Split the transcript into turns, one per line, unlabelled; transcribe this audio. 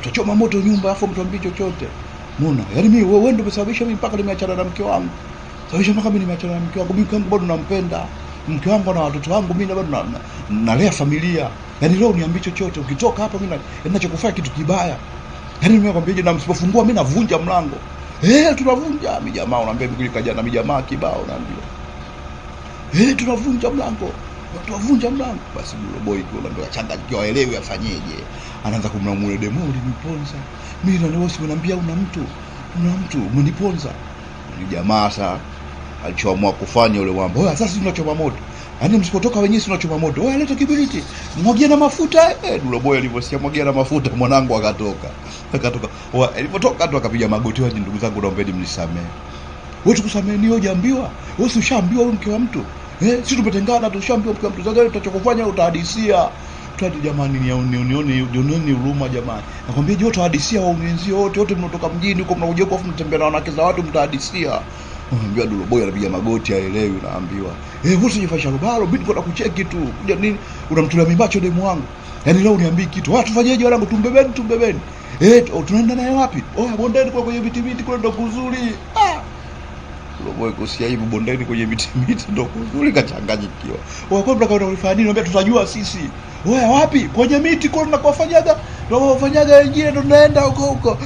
Tutachoma moto nyumba afu mtuambie chochote. Unaona? Yaani mimi wewe ndio umesababisha mimi mpaka nimeachana na mke wangu. Sababisha mpaka mimi nimeachana na mke wangu. Mke wangu bado nampenda. Mke wangu na watoto wangu mimi bado nalea familia. Yaani leo niambie chochote, ukitoka hapa mimi ninachokufanya kitu kibaya. Yaani mimi nakwambiaje, na msipofungua mimi navunja mlango. Tunavunja. Mimi jamaa unaambia mimi kaja na jamaa kibao naambia. Tunavunja mlango. Tunavunja mlango. Basi Dula Boy tu unaambia changanyikiwa aelewi afanyeje. Anaanza kumlamu demo uliniponza. Mimi na leo simwambia una mtu umeniponza. Ni jamaa sasa alichoamua kufanya yule mwamba. Sasa sisi tunachoma moto. Yaani msipotoka wenyewe tunachoma moto. Leta kibiriti. Mwagia na mafuta. Dula Boy alivyosikia mwagia na mafuta mwanangu akatoka. Alipotoka tu akapiga magoti, waje ndugu zangu naombeni mnisamee. Wewe tukusamee ni hoja ambiwa. Wewe si ushaambiwa wewe mke wa mtu. Sisi tumetengana tushaambiwa mke wa mtu. Sasa tutachokufanya utahadisia. Twende jamani, nione huruma jamani. Nakwambia je, utahadisia wao wenzio wote mnatoka mjini huko mnakuja huko mtembea na wanawake za watu mtahadisia. Unaambia Dula Boy anapiga magoti haelewi, unaambiwa. Wewe usijifanyisha rubaro, mimi niko nakucheki tu. Kuja nini? Unamtulia mimbacho demu wangu. Yaani leo uniambii kitu. Tufanyeje wanangu, tumbebeni. Tunaenda naye wapi? Bondeni kwenye miti kule ndo kuzuri. Dula Boy kusia hivi bondeni kwenye miti ndo kuzuri, kachanganyikiwa. Kwa mtaka unafanya nini? Naambia tutajua sisi. Wapi? Kwenye miti kule tunakofanyaga. Tunakofanyaga wengine ndo tunaenda huko.